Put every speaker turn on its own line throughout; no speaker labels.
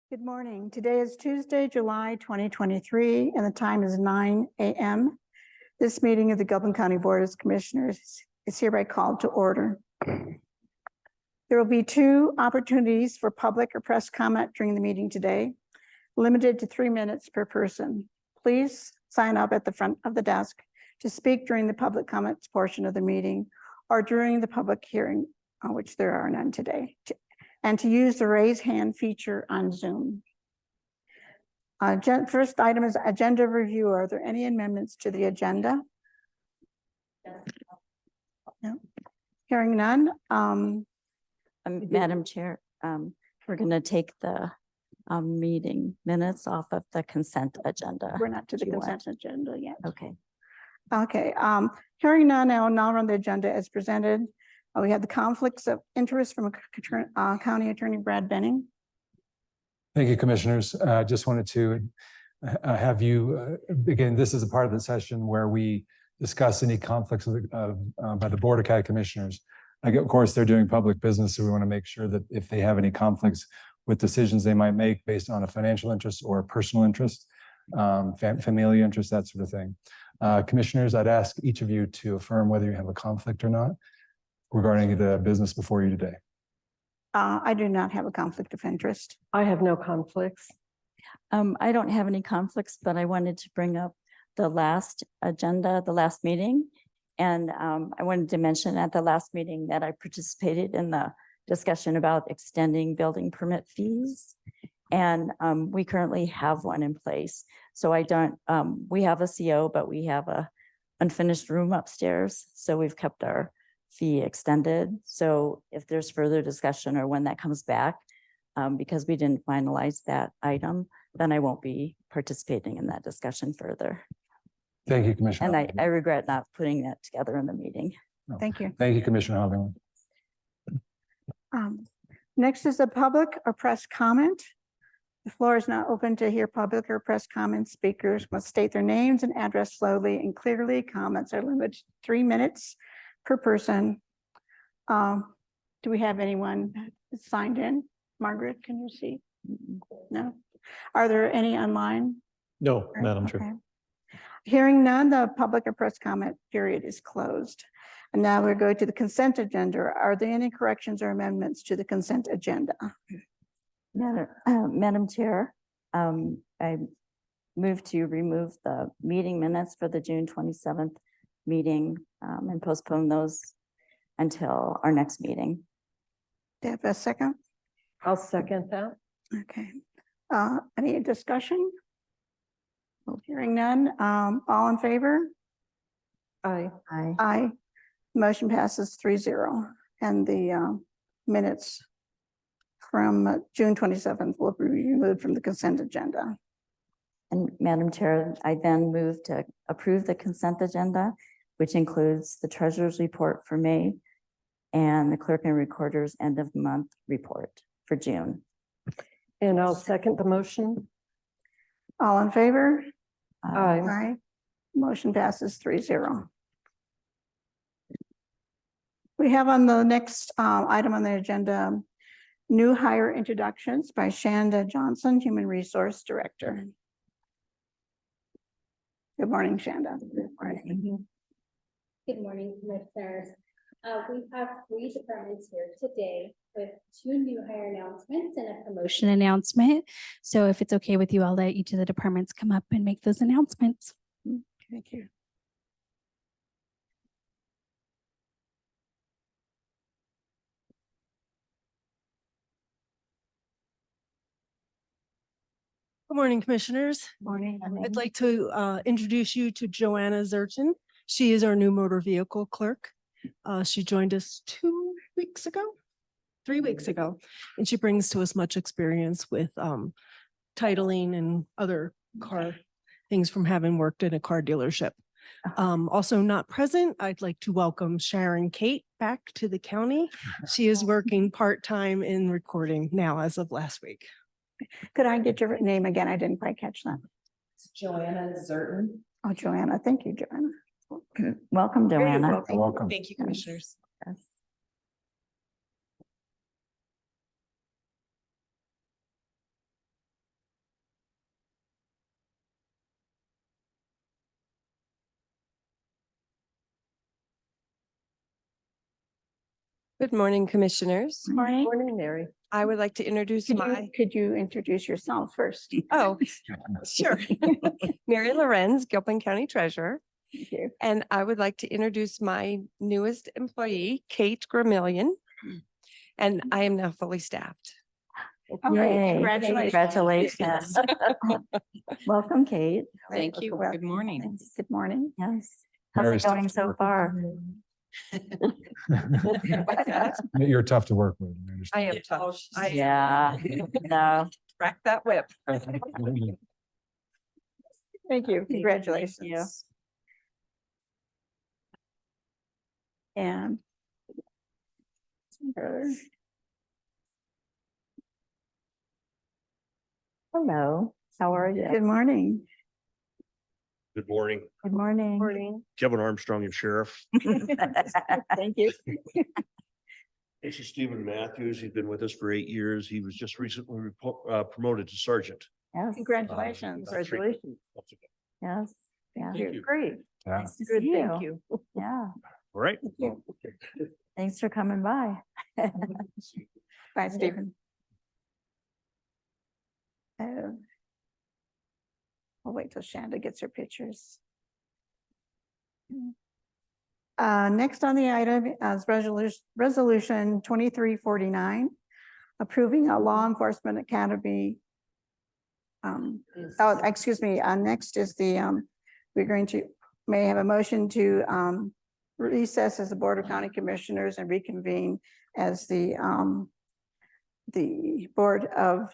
Good morning. Today is Tuesday, July 2023, and the time is 9 a.m. This meeting of the Gilpin County Board of Commissioners is hereby called to order. There will be 2 opportunities for public or press comment during the meeting today, limited to 3 minutes per person. Please sign up at the front of the desk to speak during the public comments portion of the meeting or during the public hearing, on which there are none today, and to use the raise hand feature on Zoom. First item is agenda review. Are there any amendments to the agenda?
Yes.
No. Hearing none.
Madam Chair, we're going to take the meeting minutes off of the consent agenda.
We're not to the consent agenda yet.
Okay.
Okay. Hearing none, I will now run the agenda as presented. We have the conflicts of interest from County Attorney Brad Benning.
Thank you, Commissioners. Just wanted to have you, again, this is a part of the session where we discuss any conflicts by the Board of County Commissioners. Of course, they're doing public business, so we want to make sure that if they have any conflicts with decisions they might make based on a financial interest or a personal interest, familial interest, that sort of thing. Commissioners, I'd ask each of you to affirm whether you have a conflict or not regarding the business before you today.
I do not have a conflict of interest.
I have no conflicts.
I don't have any conflicts, but I wanted to bring up the last agenda, the last meeting. And I wanted to mention at the last meeting that I participated in the discussion about extending building permit fees. And we currently have one in place. So we have a CO, but we have a unfinished room upstairs. So we've kept our fee extended. So if there's further discussion or when that comes back, because we didn't finalize that item, then I won't be participating in that discussion further.
Thank you, Commissioner.
And I regret not putting that together in the meeting.
No.
Thank you.
Thank you, Commissioner Hollingworth.
Next is the public or press comment. The floor is now open to hear public or press comments. Speakers must state their names and address slowly and clearly. Comments are limited to 3 minutes per person. Do we have anyone signed in? Margaret, can you see? No. Are there any online?
No, Madam
Okay.
Chair.
Hearing none, the public or press comment period is closed. And now we're going to the consent agenda. Are there any corrections or amendments to the consent agenda?
Madam Chair, I move to remove the meeting minutes for the June 27th meeting and postpone those until our next meeting.
Do you have a second?
I'll second that.
Okay. Any discussion? Hearing none. All in favor?
Aye.
Aye. Motion passes 3-0. And the minutes from June 27th will be removed from the consent agenda.
And Madam Chair, I then move to approve the consent agenda, which includes the treasurer's report for May and the clerk and recorder's end of month report for June.
And I'll second the motion.
All in favor?
Aye.
Aye. Motion passes 3-0. We have on the next item on the agenda, new hire introductions by Shanda Johnson, Human Resource Director. Good morning, Shanda. Good morning.
Good morning, Commissioners. We have 3 departments here today with 2 new hire announcements and a promotion announcement. So if it's okay with you, I'll let each of the departments come up and make those announcements.
Thank you.
Good morning, Commissioners.
Morning.
I'd like to introduce you to Joanna Zerton. She is our new motor vehicle clerk. She joined us 3 weeks ago, and she brings to us much experience with titling and other car things from having worked in a car dealership. Also not present, I'd like to welcome Sharon Kate back to the county. She is working part-time in recording now as of last week.
Could I get your name again? I didn't quite catch that.
It's Joanna Zerton.
Oh, Joanna. Thank you, Joanna.
Welcome, Joanna.
Welcome.
Thank you, Commissioners.
Yes.
Good morning, Commissioners.
Morning.
Morning, Mary. I would like to introduce
Could you introduce yourself first?
oh, sure. Mary Lorenz, Gilpin County Treasurer.
Thank you.
And I would like to introduce my newest employee, Kate Gramillion. And I am now fully staffed.
Okay,
Yay.
congratulations.
Congratulations. Welcome, Kate.
Thank you.
Well,
Good morning.
thanks. Good morning.
Yes. How's
Mary's
it
tough
going
to
so
work
far?
You're tough to work with.
I am tough. I
Yeah, no.
crack that whip.
Thank you.
you.
Congratulations. And
Hello, how are you?
good morning.
Good morning,
Good morning.
Morning.
Kevin Armstrong and Sheriff.
Thank you.
This is Stephen Matthews. He's been with us for 8 years. He was just recently promoted to sergeant.
Yes,
Congratulations.
About 3 months ago.
yes, yeah.
Thank you.
Great.
Yeah.
Nice to
Good,
see
thank
you.
you.
Yeah,
All right.
Thank you.
thanks for coming by.
Bye, Stephen. I'll wait till Shanda gets her pictures. Next on the item is resolution 2349, approving a law enforcement academy. Oh, excuse me, next is the, may have a motion to recess as the Board of County Commissioners and reconvene as the Board of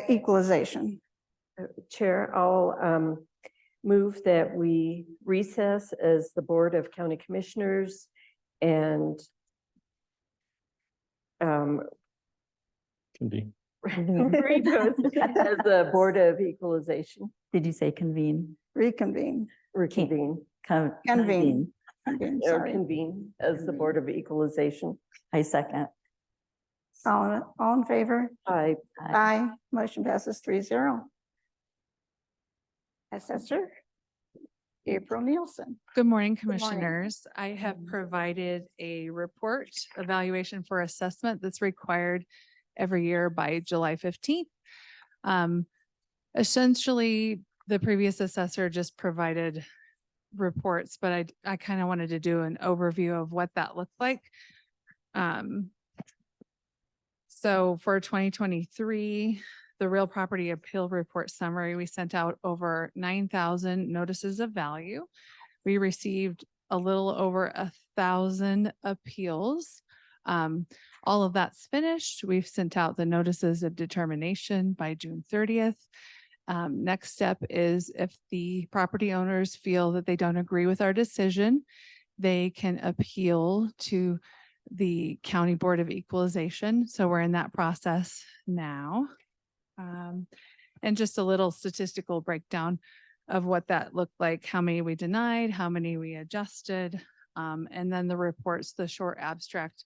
Equalization.
Chair, I'll move that we recess as the Board of County Commissioners and
Convene.
as the Board of Equalization,
Did you say convene?
Reconvene.
reconvene,
Convene.
or
Sorry.
convene as the Board of Equalization.
I second.
All in favor?
I
Aye. Motion passes 3-0. Assessor April Nielsen.
Good morning,
morning.
Commissioners. I have provided a report evaluation for assessment that's required every year by July 15th. Essentially, the previous assessor just provided reports, but I kind of wanted to do an overview of what that looked like. So for 2023, the real property appeal report summary, we sent out over 9,000 notices of value. We received a little over 1,000 appeals. All of that's finished. We've sent out the notices of determination by June 30th. Next step is if the property owners feel that they don't agree with our decision, they can appeal to the County Board of Equalization. So we're in that process now. And just a little statistical breakdown of what that looked like, how many we denied, how many we adjusted, and then the reports, the short abstract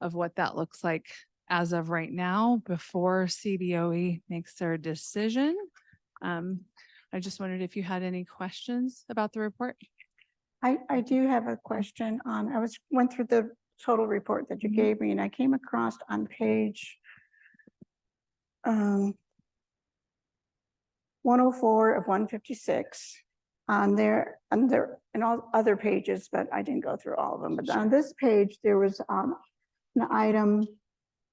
of what that looks like as of right now before CBOE makes their decision. I just wondered if you had any questions about the report.
I do have a question on, went through the total report that you gave me and I came across on page 104 of 156 on there, and all other pages, but I didn't go through all of them. But on this page, there was an item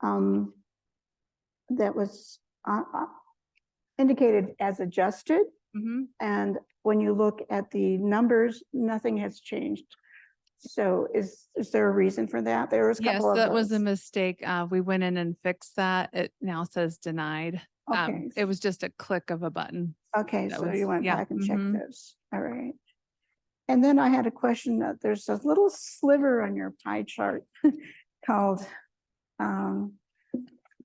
that was indicated as adjusted. And when you look at the numbers, nothing has changed. So is there a reason for that? There was a
Yes,
couple of
that was a
those.
mistake. We went in and fixed that. It now says denied.
Okay.
It was just a click of a button.
Okay,
that
so you
was-
went
yeah,
back and checked
mhm.
those. All right. And then I had a question that there's a little sliver on your pie chart called,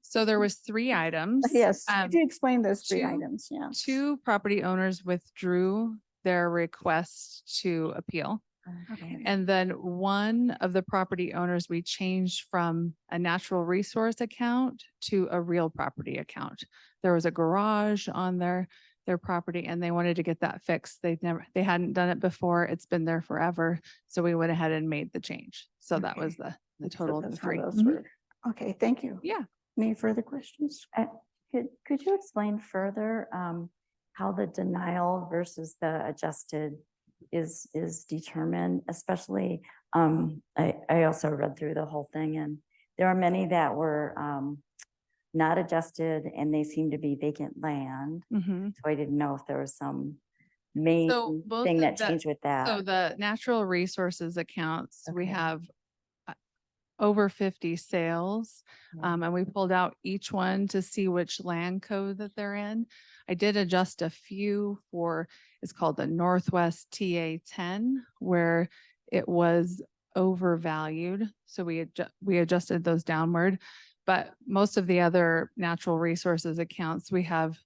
So there was 3 items.
yes,
Um,
could you explain those 3
two-
items? Yeah.
2 property owners withdrew their request to appeal.
Okay.
And then one of the property owners, we changed from a natural resource account to a real property account. There was a garage on there their property and they wanted to get that fixed. They hadn't done it before. It's been there forever. So we went ahead and made the change. So that
Okay.
was the
So
total of the
that's how
three.
those
Mhm.
were. Okay, thank you.
Yeah.
Any further questions?
Could you explain further how the denial versus the adjusted is determined? Especially, I also read through the whole thing and there are many that were not adjusted and they seem to be vacant land.
Mhm.
So I didn't know if there was some main
So both
thing
of
that
that-
changed with
So
that.
the natural resources accounts, we
Okay.
have over 50 sales.
Yeah.
And we pulled out each one to see which land code that they're in. I did adjust a few for, it's called the Northwest TA 10, where it was overvalued. So we adjusted those downward. But most of the other natural resources accounts, we have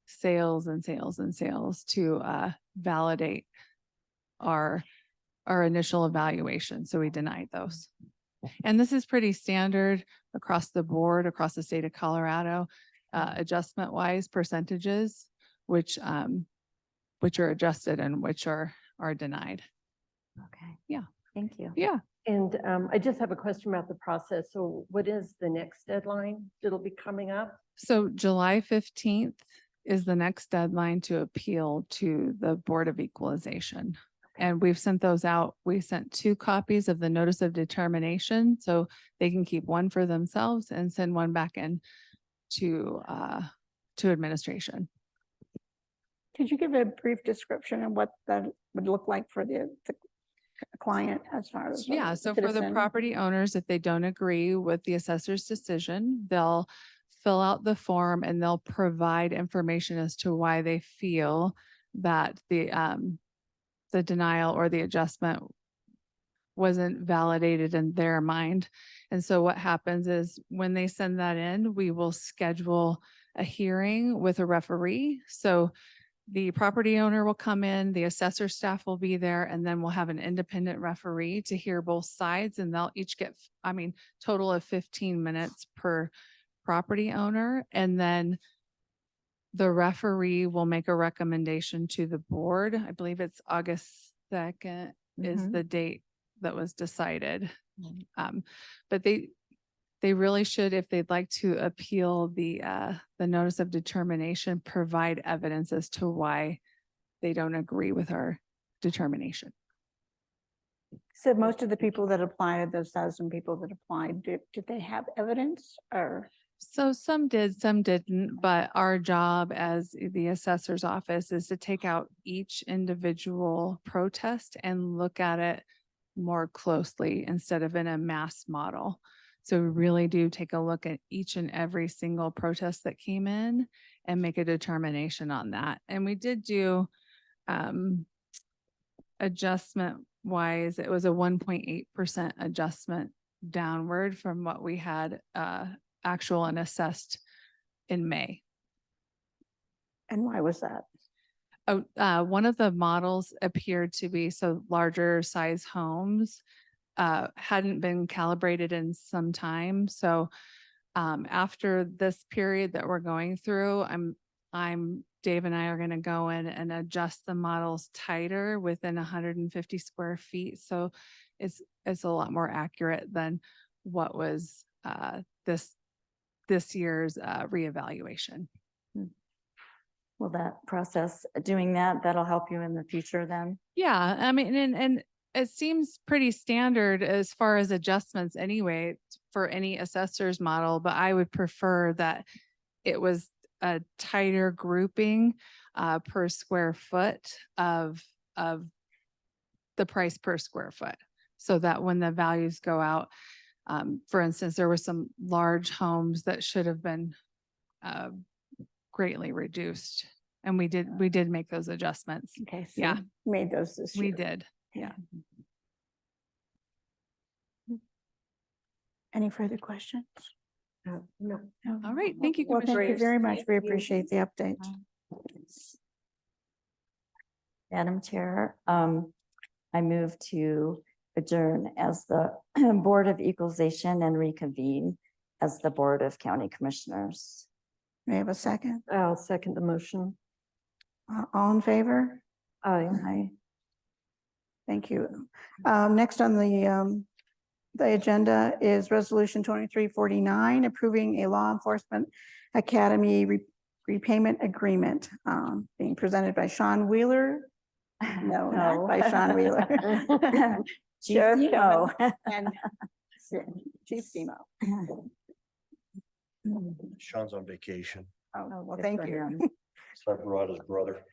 sales and sales and sales to validate our initial evaluation. So we denied those. And this is pretty standard across the board, across the state of Colorado, adjustment wise percentages, which are adjusted and which are denied.
Okay.
Yeah.
Thank you.
Yeah.
And I just have a question about the process. So what is the next deadline that'll be coming up?
So July 15th is the next deadline to appeal to the Board of Equalization. And we've sent those out. We sent 2 copies of the notice of determination, so they can keep one for themselves and send one back in to administration.
Could you give a brief description of what that would look like for the client as far as?
Yeah, so for the
citizen?
property owners, if they don't agree with the assessor's decision, they'll fill out the form and they'll provide information as to why they feel that the denial or the adjustment wasn't validated in their mind. And so what happens is when they send that in, we will schedule a hearing with a referee. So the property owner will come in, the assessor staff will be there, and then we'll have an independent referee to hear both sides and they'll each get, total of 15 minutes per property owner. And then the referee will make a recommendation to the board. I believe it's August 2nd is the date that was decided. But they really should, if they'd like to appeal the notice of determination, provide evidence as to why they don't agree with our determination.
So most of the people that applied, those 1,000 people that applied, did they have evidence or?
So some did, some didn't, but our job as the assessor's office is to take out each individual protest and look at it more closely instead of in a mass model. So we really do take a look at each and every single protest that came in and make a determination on that. And we did do adjustment wise, it was a 1.8% adjustment downward from what we had actual and assessed in May.
And why was that?
One of the models appeared to be so larger size homes hadn't been calibrated in some time. So after this period that we're going through, Dave and I are going to go in and adjust the models tighter within 150 square feet. So it's a lot more accurate than what was this year's reevaluation.
Will that process, doing that, that'll help you in the future then?
Yeah, I mean, and it seems pretty standard as far as adjustments anyway for any assessor's model, but I would prefer that it was a tighter grouping per square foot of the price per square foot. So that when the values go out, for instance, there were some large homes that should have been greatly reduced. And we did make those adjustments.
Okay. So
Yeah.
you made those this year.
We did. Yeah.
Any further questions?
No.
No.
All right. Thank you,
Well, thank you
Commissioners.
very much. We
Thank you.
appreciate the update.
Madam Chair, I move to adjourn as the Board of Equalization and reconvene as the Board of County Commissioners.
May I have a second?
I'll second the motion.
All in favor?
Aye.
Aye. Thank you. Next on the agenda is Resolution 2349, approving a law enforcement academy repayment agreement, being presented by Sean Wheeler. No, not by Sean Wheeler.
Chief
Sheriff
Demo.
And Chief Demo.
Sean's on vacation.
Oh, well,
Good
thank
for
you.
him.
So I brought his brother.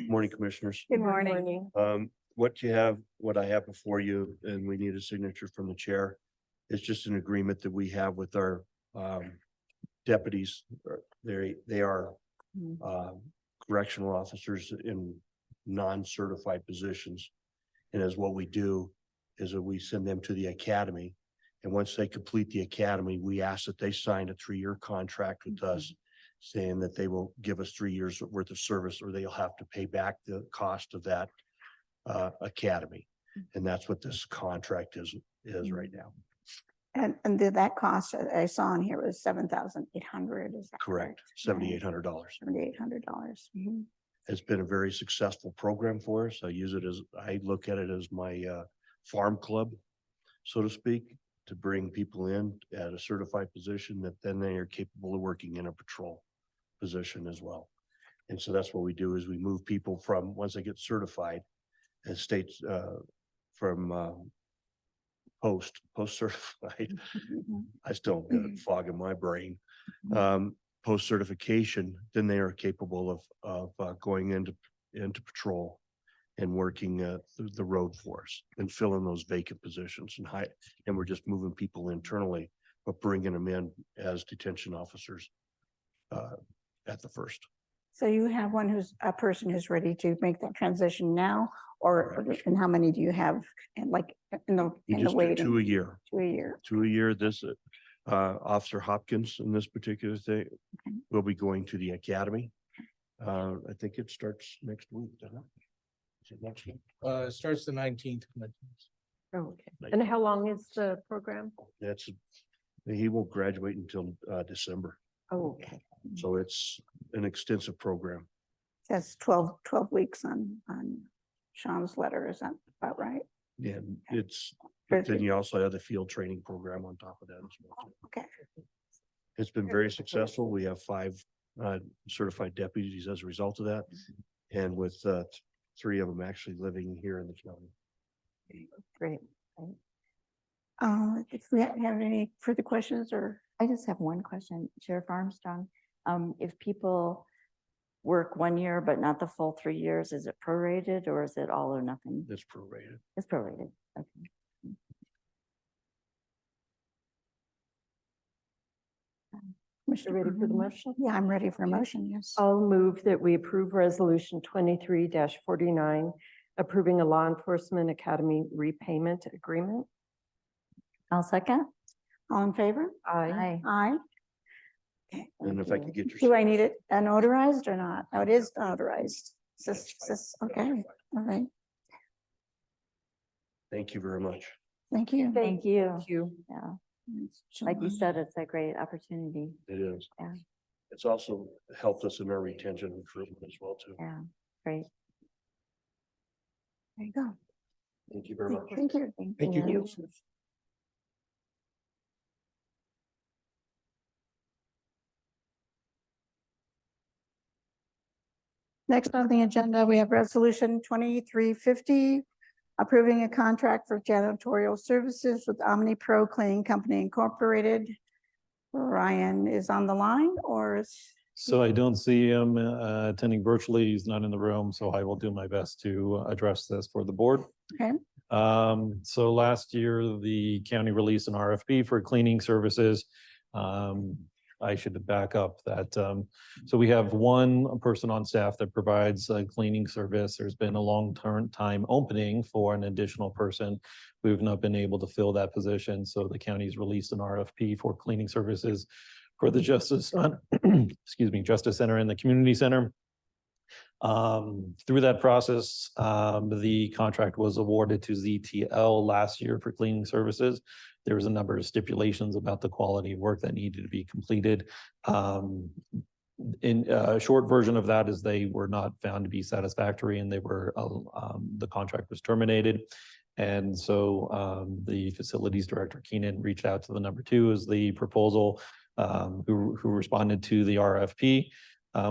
Morning, Commissioners.
Good morning.
What I have before you, and we need a signature from the chair, is just an agreement that we have with our deputies. They are correctional officers in non-certified positions. And as what we do is that we send them to the academy. And once they complete the academy, we ask that they sign a 3-year contract with us, saying that they will give us 3 years worth of service, or they'll have to pay back the cost of that academy. And that's what this contract is right now.
And did that cost, I saw in here was $7,800, is that
Correct, $7,800.
$7,800.
It's been a very successful program for us. I look at it as my farm club, so to speak, to bring people in at a certified position that then they are capable of working in a patrol position as well. And so that's what we do, is we move people from, once they get certified, as states from post certified. I still got a fog in my brain. Post certification, then they are capable of going into patrol and working the road force and filling those vacant positions and we're just moving people internally, but bringing them in as detention officers at the first.
So you have a person who's ready to make that transition now, or, and how many do you have? And like in the
You just do
waiting?
2 a year.
2 a year.
2 a year. This Officer Hopkins in this particular thing will be going to the academy. I think it starts next week, doesn't it? Is it next week?
It starts the 19th.
Okay. And how long is the program?
He won't graduate until December.
Oh, okay.
So it's an extensive program.
That's 12 weeks on Sean's letter. Is that about right?
Yeah, but then you also have the field training program on top of that as well.
Okay.
It's been very successful. We have 5 certified deputies as a result of that. And with 3 of them actually living here in the county.
Great.
If we have any further questions, or
I just have one question, Sheriff Armstrong. If people work 1 year, but not the full 3 years, is it prorated or is it all or nothing?
It's prorated.
It's prorated. Okay.
Commissioner
Ready for the motion?
Yeah, I'm ready for a motion, yes.
I'll move that we approve resolution 23-49, approving a law enforcement academy repayment agreement.
I'll second.
All in favor?
Aye.
Aye. Okay.
And if I could get your.
Do I need it notarized or not? Oh, it is notarized. Okay, all right.
Thank you very much.
Thank you.
Thank you.
Thank you.
Yeah, like you said, it's a great opportunity.
It is.
Yeah.
It's also helped us in our retention and recruitment as well too.
Yeah, great.
There you go.
Thank you very much.
Thank you.
Thank you.
Next on the agenda, we have resolution 2350, approving a contract for janitorial services with Omni Pro Cleaning Company Incorporated. Ryan is on the line, or is,
So I don't see him attending virtually. He's not in the room, so I will do my best to address this for the board.
Okay.
So last year, the county released an RFP for cleaning services. I should back up that. So we have one person on staff that provides a cleaning service. There's been a long-term time opening for an additional person. We've not been able to fill that position. So the county's released an RFP for cleaning services for the Justice Center and the Community Center. Through that process, the contract was awarded to ZTL last year for cleaning services. There was a number of stipulations about the quality of work that needed to be completed. in a short version of that is they were not found to be satisfactory and they were, the contract was terminated. And so the facilities director Keenan reached out to the number two as the proposal, who responded to the RFP,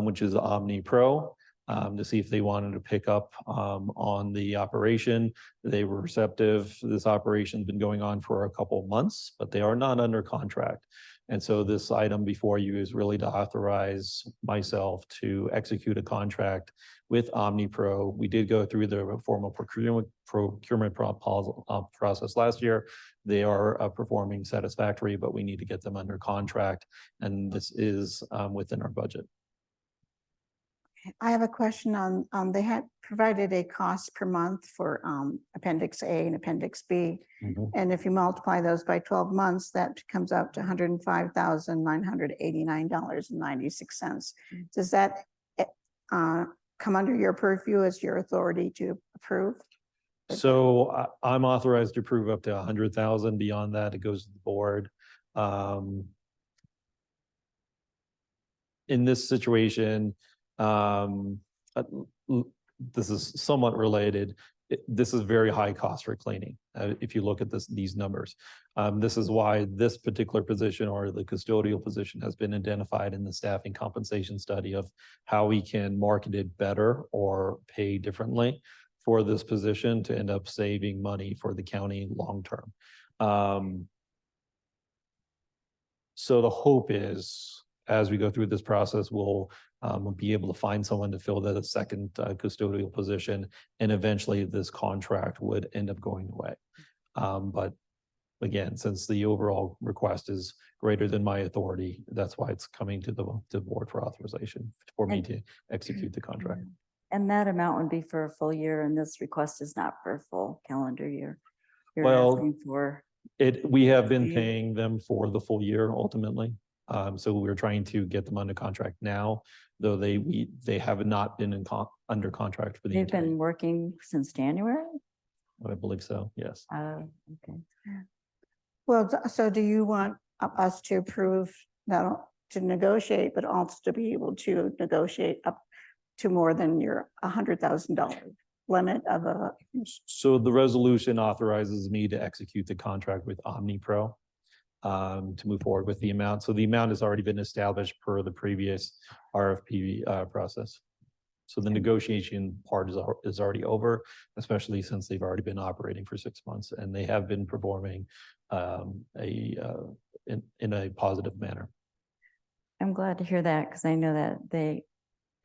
which is Omni Pro, to see if they wanted to pick up on the operation. They were receptive. This operation's been going on for a couple of months, but they are not under contract. And so this item before you is really to authorize myself to execute a contract with Omni Pro. We did go through the formal procurement process last year. They are performing satisfactory, but we need to get them under contract. And this is within our budget.
I have a question on, they had provided a cost per month for Appendix A and Appendix B. And if you multiply those by 12 months, that comes out to $105,989.96. Does that come under your purview as your authority to approve?
So I'm authorized to approve up to 100,000. Beyond that, it goes to the board. In this situation, this is somewhat related. This is very high cost for cleaning. If you look at these numbers, this is why this particular position or the custodial position has been identified in the staffing compensation study of how we can market it better or pay differently for this position to end up saving money for the county long term. So the hope is, as we go through this process, we'll be able to find someone to fill that second custodial position, and eventually this contract would end up going away. But again, since the overall request is greater than my authority, that's why it's coming to the board for authorization for me to execute the contract.
And that amount would be for a full year, and this request is not for a full calendar year. You're
Well,
asking for.
We have been paying them for the full year ultimately. So we're trying to get them under contract now, though they have not been under contract for the.
They've been working since January?
I believe so, yes.
Okay.
Well, so do you want us to approve not to negotiate, but also to be able to negotiate up to more than your $100,000 limit of a?
So the resolution authorizes me to execute the contract with Omni Pro to move forward with the amount. So the amount has already been established per the previous RFP process. So the negotiation part is already over, especially since they've already been operating for 6 months and they have been performing in a positive manner.
I'm glad to hear that because I know that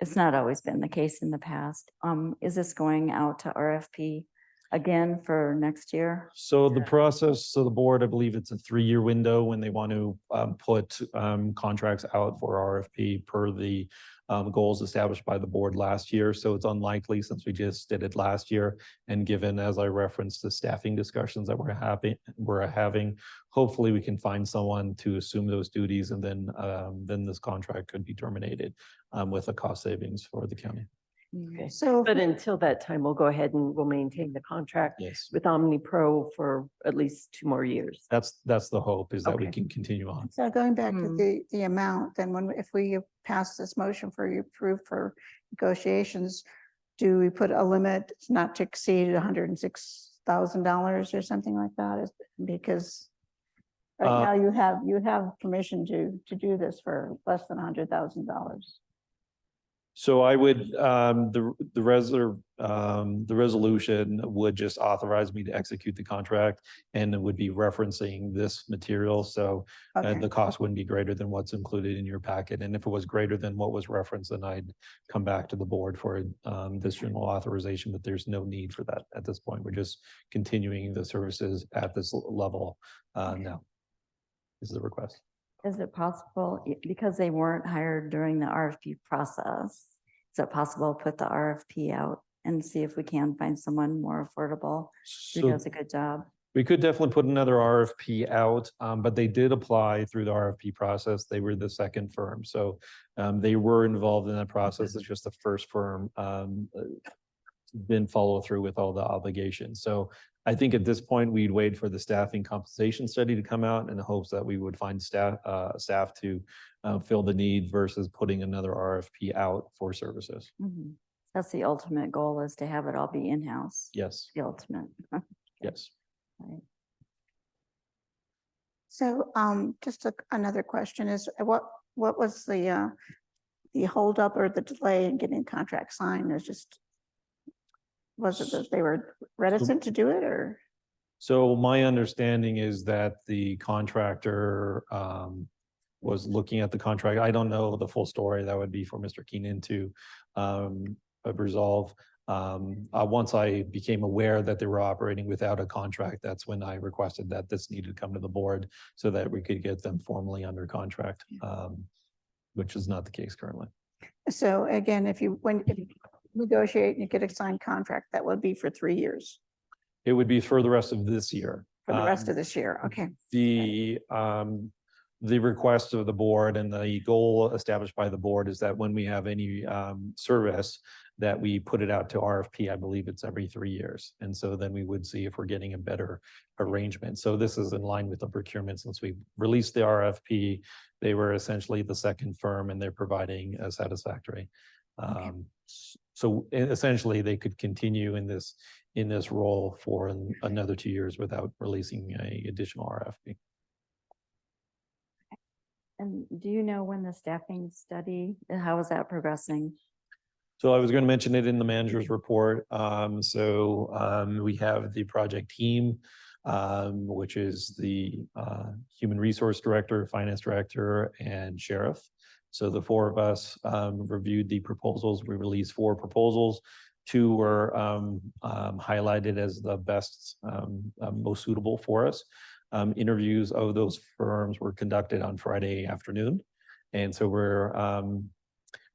it's not always been the case in the past. Is this going out to RFP again for next year?
So the process, so the board, I believe it's a 3-year window when they want to put contracts out for RFP per the goals established by the board last year. So it's unlikely since we just did it last year. And given, as I referenced, the staffing discussions that we're having, hopefully we can find someone to assume those duties, and then this contract could be terminated with a cost savings for the county.
Okay.
So,
But until that time, we'll go ahead and we'll maintain the contract
Yes,
with Omni Pro for at least 2 more years.
that's the hope, is that we
Okay.
can continue on.
so going back to the amount, then if we pass this motion for you approved for negotiations, do we put a limit not to exceed $106,000 or something like that? Because right now you have permission to do this for less than $100,000.
So I would, the resolution would just authorize me to execute the contract, and it would be referencing this material. So
Okay.
the cost wouldn't be greater than what's included in your packet. And if it was greater than what was referenced, then I'd come back to the board for this general authorization, but there's no need for that at this point. We're just continuing the services at this level now. Is the request.
Is it possible, because they weren't hired during the RFP process, is it possible to put the RFP out and see if we can find someone more affordable who
So
does a good job?
we could definitely put another RFP out, but they did apply through the RFP process. They were the second firm. So they were involved in that process. It's just the first firm didn't follow through with all the obligations. So I think at this point, we'd wait for the staffing compensation study to come out in the hopes that we would find staff to fill the need versus putting another RFP out for services.
Mhm. That's the ultimate goal, is to have it all be in-house.
Yes,
The ultimate.
yes.
Right.
So just another question is what was the holdup or the delay in getting contract signed? Is just, was it that they were reticent to do it or?
So my understanding is that the contractor was looking at the contract. I don't know the full story. That would be for Mr. Keenan to resolve. Once I became aware that they were operating without a contract, that's when I requested that this needed to come to the board so that we could get them formally under contract, which is not the case currently.
So again, if you negotiate and you get a signed contract, that would be for 3 years,
It would be for the rest of this year.
for the rest of this year. Okay.
The request of the board and the goal established by the board is that when we have any service, that we put it out to RFP. I believe it's every 3 years. And so then we would see if we're getting a better arrangement. So this is in line with the procurement. Since we released the RFP, they were essentially the second firm and they're providing a satisfactory. So essentially they could continue in this role for another 2 years without releasing a additional RFP.
And do you know when the staffing study, how is that progressing?
So I was going to mention it in the manager's report. We have the project team, which is the human resource director, finance director, and sheriff. So the 4 of us reviewed the proposals. We released 4 proposals. 2 were highlighted as the best, most suitable for us. Interviews of those firms were conducted on Friday afternoon. And so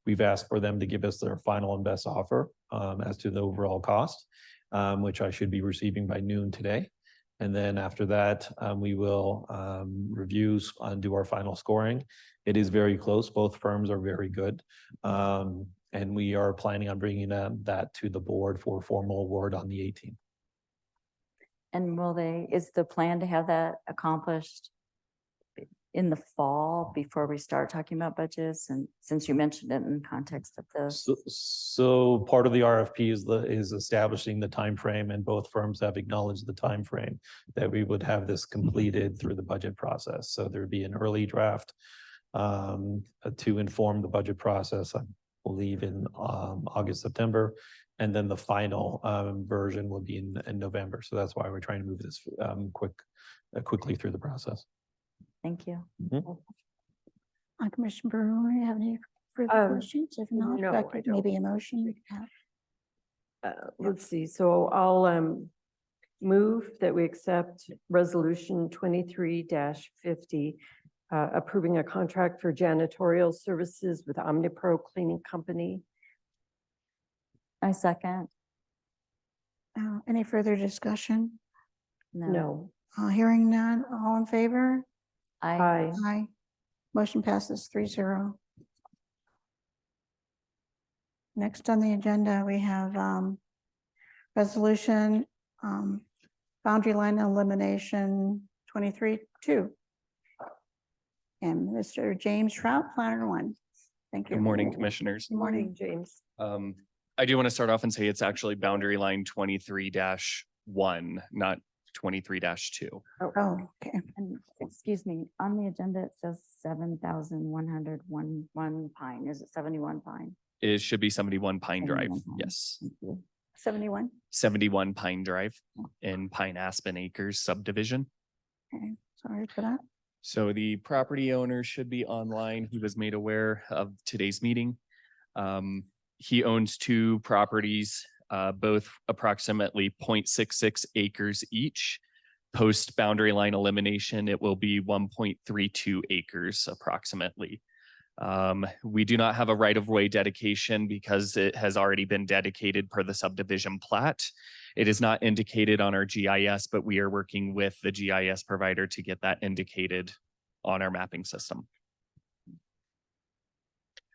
we've asked for them to give us their final and best offer as to the overall cost, which I should be receiving by noon today. And then after that, we will review and do our final scoring. It is very close. Both firms are very good. And we are planning on bringing that to the board for formal award on the 18th.
And is the plan to have that accomplished in the fall before we start talking about budgets? And since you mentioned it in context of this.
So part of the RFP is establishing the time frame, and both firms have acknowledged the time frame that we would have this completed through the budget process. So there'd be an early draft to inform the budget process, I believe in August, September. And then the final version will be in November. So that's why we're trying to move this quickly through the process.
Thank you.
Commissioner Brewer, you have any further questions? If not,
no, I don't.
maybe a motion we could have.
Let's see, so I'll move that we accept resolution 23-50, approving a contract for janitorial services with OmniPro Cleaning Company.
I second.
Any further discussion?
No.
Hearing none, all in favor?
Aye.
Aye. Motion passes 3-0. Next on the agenda, we have resolution boundary line elimination 23-2. And Mr. James Trout, Planner 1. Thank you.
Good morning, commissioners.
Good morning.
James.
I do want to start off and say it's actually boundary line 23-1, not 23-2.
Oh, okay.
And excuse me, on the agenda, it says 7,101 Pine. Is it 71 Pine?
It should be 71 Pine Drive.
71 Pine.
Yes.
Thank you.
71.
71 Pine Drive in Pine Aspen Acres subdivision.
Okay, sorry for that.
So the property owner should be online. He was made aware of today's meeting. He owns 2 properties, both approximately 0.66 acres each. Post boundary line elimination, it will be 1.32 acres approximately. We do not have a right-of-way dedication because it has already been dedicated per the subdivision plat. It is not indicated on our GIS, but we are working with the GIS provider to get that indicated on our mapping system.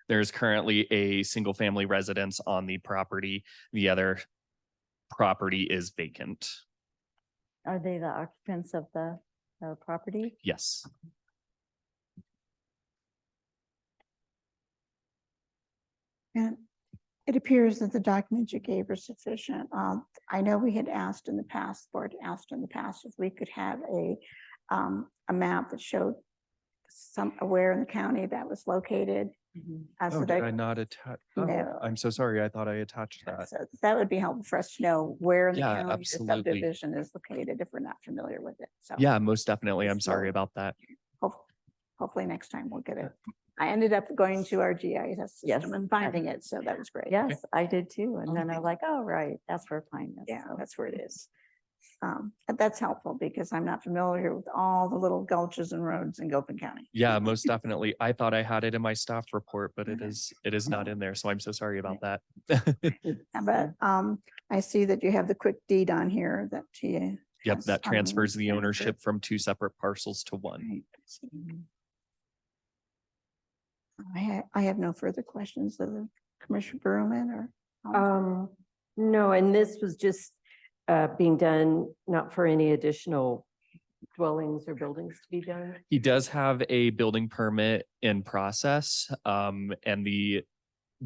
There's currently a single-family residence on the property. The other property is vacant.
Are they the occupants of the property?
Yes.
And it appears that the documents you gave are sufficient. I know we had asked in the past, the board asked in the past if we could have a map that showed where in the county that was located. So
Oh, did I
that,
not attach?
No.
I'm so sorry. I thought I attached that.
so that would be helpful for us to know where in the
Yeah,
county the
absolutely.
subdivision is located if we're not familiar with it. So
Yeah, most definitely. I'm sorry
So-
about that.
hopefully next time we'll get it. I ended up going to our GIS
Yes.
system and finding it, so that was great.
Yes, I did too. And then I'm like, oh, right, that's where Pine is.
Yeah,
So-
that's where it is. But that's helpful because I'm not familiar with all the little gulches and roads in Gilpin County.
Yeah, most definitely. I thought I had it in my staff report, but it
Okay.
is not in there. So I'm so sorry about that.
But I see that you have the quick deed on here that you.
Yep,
has,
that transfers the
transferred.
ownership from two separate parcels to one.
Right. I have no further questions of the Commissioner Berman or.
No, and this was just being done not for any additional dwellings or buildings to be done.
He does have a building permit in process, and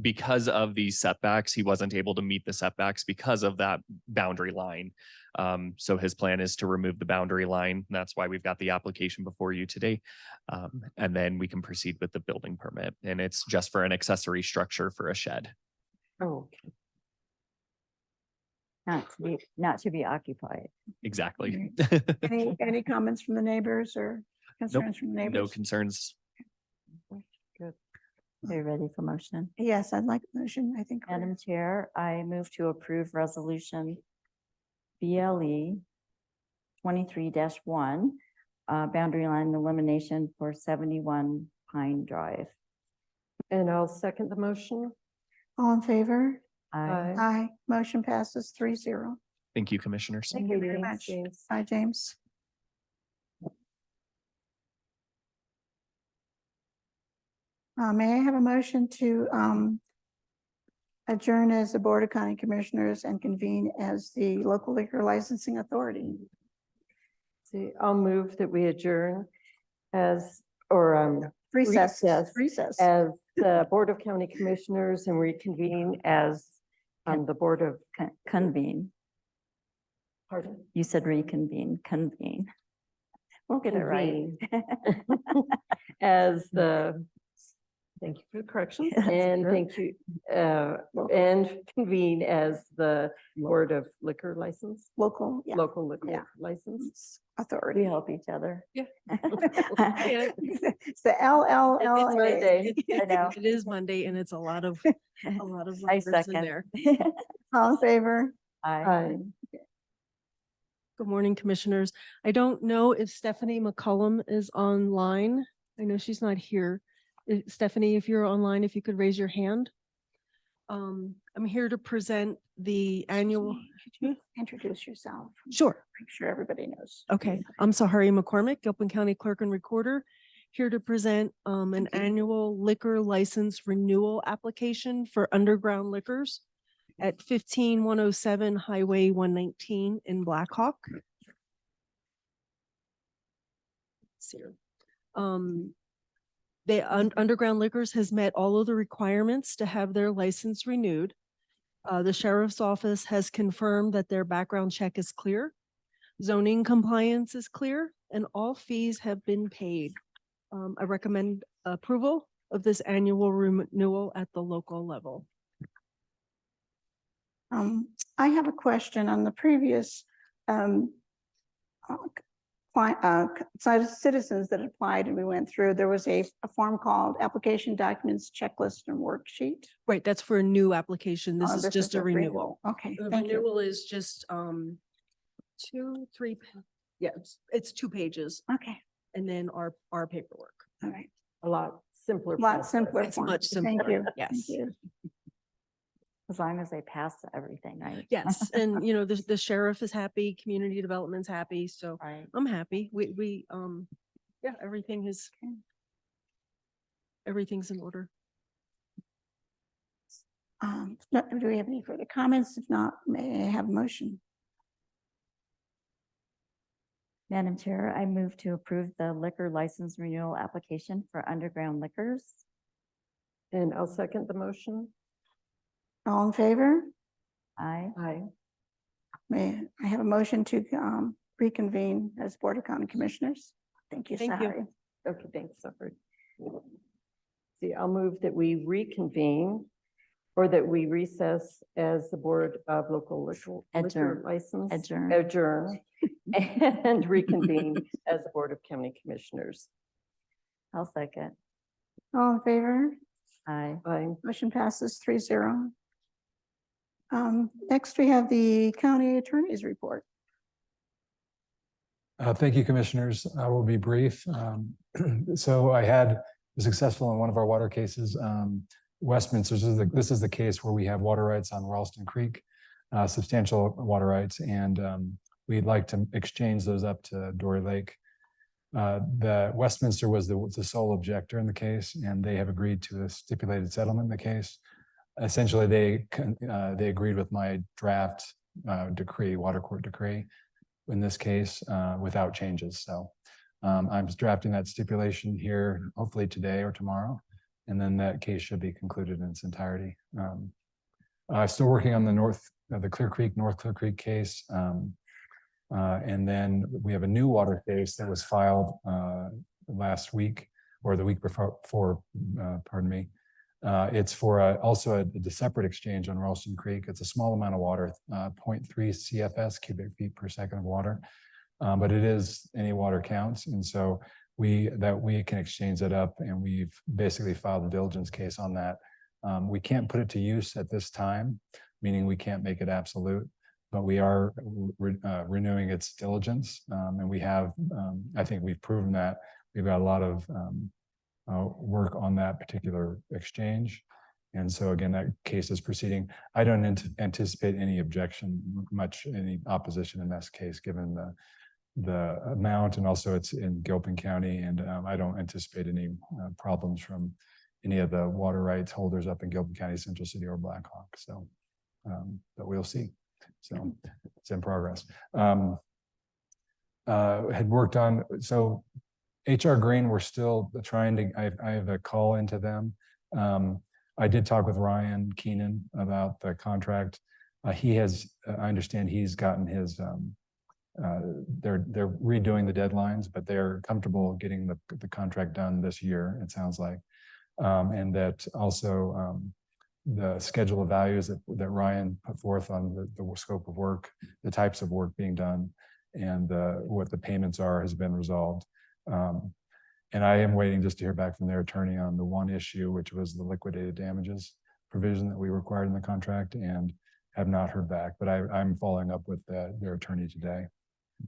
because of the setbacks, he wasn't able to meet the setbacks because of that boundary line. So his plan is to remove the boundary line. That's why we've got the application before you today. And then we can proceed with the building permit, and it's just for an accessory structure for a shed.
Oh,
Not to be occupied.
Exactly.
Any comments from the neighbors or concerns from the
No
neighbors?
concerns.
Are you ready for motion?
Yes, I'd like a motion, I think. we're-
Madam Chair, I move to approve resolution BLE 23-1, boundary line elimination for 71 Pine Drive.
and I'll second the motion.
All in favor?
I
Aye. Motion passes 3-0.
Thank you, commissioners.
Thank you very much. Bye, James. May I have a motion to adjourn as the Board of County Commissioners and convene as the local liquor licensing authority?
See, I'll move that we adjourn as, or
Recess.
Recess.
Recess.
as the Board of County Commissioners and reconvene as the Board of,
convene.
pardon?
You said reconvene, convene. We'll get it right.
Convene. As the, thank you for the corrections, and
Sure.
thank you, and convene as the Board of Liquor License,
Local, yeah,
local liquor
Yeah.
license.
We
authority.
help each other.
Yeah.
It's the LLLA.
Monday.
I know.
It is Monday and it's a lot of
I
letters in
second.
there.
All in favor?
Aye.
Good morning, Commissioners. I don't know if Stephanie McCullum is online. I know she's not here. Stephanie, if you're online, if you could raise your hand. I'm here to present the annual.
Could you introduce yourself?
Sure.
Make sure everybody knows.
Okay, I'm Sahari McCormick, Gilpin County Clerk and Recorder, here to present an
Thank you.
annual liquor license renewal application for underground liquors at 15107 Highway 119 in Blackhawk. Let's see here. Underground Liquors has met all of the requirements to have their license renewed. The sheriff's office has confirmed that their background check is clear. Zoning compliance is clear and all fees have been paid. I recommend approval of this annual renewal at the local level.
I have a question on the previous citizens that applied and we went through, there was a form called application documents checklist and worksheet.
Right, that's for a new application. This
Oh,
is just a renewal.
Okay,
The
thank you.
renewal is just yeah, it's 2 pages
Okay,
and then our paperwork.
all right.
A lot simpler.
A lot
process.
simpler.
It's
form.
much
Thank
simpler,
you. Thank
yes.
you.
As long as they pass everything, right?
Yes, and you know, the sheriff is happy, community development's happy, so
Right.
I'm happy. We yeah, everything's in order.
Do we have any further comments? If not, may I have a motion?
Madam Chair, I move to approve the liquor license renewal application for Underground Liquors.
And I'll second the motion.
All in favor?
Aye.
Aye.
May I have a motion to reconvene as Board of County Commissioners? Thank you,
Thank you.
Sari.
Okay, thanks, Suffolk. See, I'll move that we reconvene or that we recess as the Board of Local Liquor
Adjourn.
License.
Adjourn.
Adjourn and reconvene as the Board of County Commissioners.
I'll second.
All in favor?
Aye.
Aye.
Motion passes 3-0. Next, we have the county attorney's report.
Thank you, commissioners. I will be brief. So I had successful in one of our water cases. Westminster, this is the case where we have water rights on Ralston Creek, substantial water rights, and we'd like to exchange those up to Dory Lake. The Westminster was the sole objector in the case, and they have agreed to a stipulated settlement in the case. Essentially, they agreed with my draft decree, water court decree, in this case, without changes. So I'm drafting that stipulation here, hopefully today or tomorrow, and then that case should be concluded in its entirety. Still working on the Clear Creek, North Clear Creek case. And then we have a new water case that was filed last week or the week before, pardon me. It's for also a separate exchange on Ralston Creek. It's a small amount of water, 0.3 CFS, cubic feet per second of water. But it is any water counts. And so we can exchange that up, and we've basically filed a diligence case on that. We can't put it to use at this time, meaning we can't make it absolute, but we are renewing its diligence. And we have, I think we've proven that we've got a lot of work on that particular exchange. And so again, that case is proceeding. I don't anticipate any objection, any opposition in this case, given the amount, and also it's in Gilpin County, and I don't anticipate any problems from any of the water rights holders up in Gilpin County, Central City, or Black Hawk. So, but we'll see. So it's in progress. Had worked on, so HR Green, we're still trying to, I have a call into them. I did talk with Ryan Keenan about the contract. He has, I understand he's gotten his, they're redoing the deadlines, but they're comfortable getting the contract done this year, it sounds like. And that also the schedule of values that Ryan put forth on the scope of work, the types of work being done, and what the payments are has been resolved. And I am waiting just to hear back from their attorney on the one issue, which was the liquidated damages provision that we required in the contract, and have not heard back, but I'm following up with their attorney today.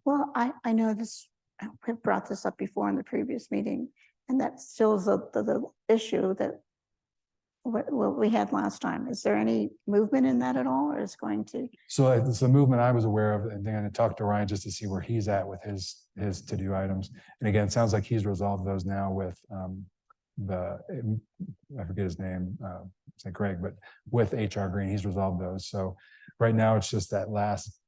Well, I know this, we've brought this up before in the previous meeting, and that still is the issue that what we had last time. Is there any movement in that at all, or is going to?
So it's the movement I was aware of, and then I talked to Ryan just to see where he's at with his to-do items. And again, it sounds like he's resolved those now with I forget his name, it's like Greg, but with HR Green, he's resolved those. So right now it's just that last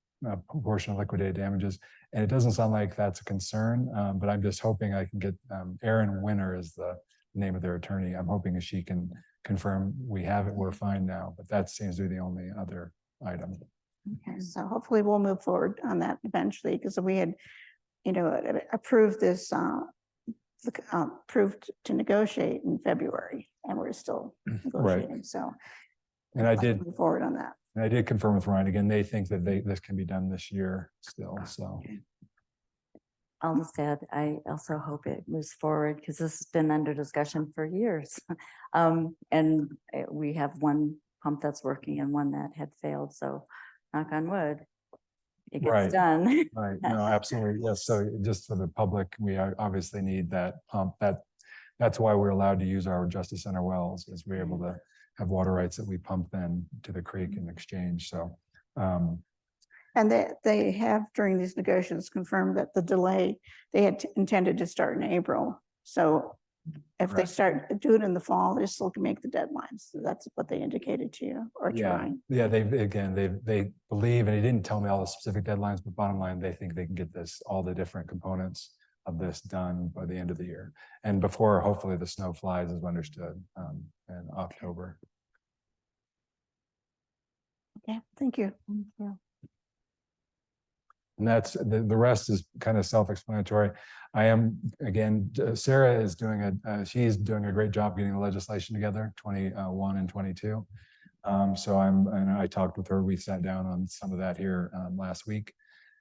portion of liquidated damages. And it doesn't sound like that's a concern, but I'm just hoping I can get, Erin Winter is the name of their attorney. I'm hoping that she can confirm we have it, we're fine now, but that seems to be the only other item.
Okay, so hopefully we'll move forward on that eventually, because we had, approved this, approved to negotiate in February, and we're still negotiating, so.
And I
let's
did,
move forward on that.
and I did confirm with Ryan again, they think that this can be done this year still, so.
I'll just add, I also hope it moves forward, because this has been under discussion for years. And we have one pump that's working and one that had failed, so knock on wood, it
Right.
gets done.
Right, no, absolutely, yes, so just for the public, we obviously need that pump. That's why we're allowed to use our Justice Center wells, is we're able to have water rights that we pump then to the creek in exchange, so.
And they have, during these negotiations, confirmed that the delay, they had intended to start in April. So if they
Correct.
start, do it in the fall, they still can make the deadlines. So that's what they indicated to you or
Yeah,
trying.
yeah, they believe, and he didn't tell me all the specific deadlines, but bottom line, they think they can get this, all the different components of this done by the end of the year. And before, hopefully, the snow flies is understood in October.
Okay, thank you.
And that's, the rest is kind of self-explanatory. I am, again, Sarah is doing she's doing a great job getting the legislation together, 21 and 22. So and I talked with her, we sat down on some of that here last week.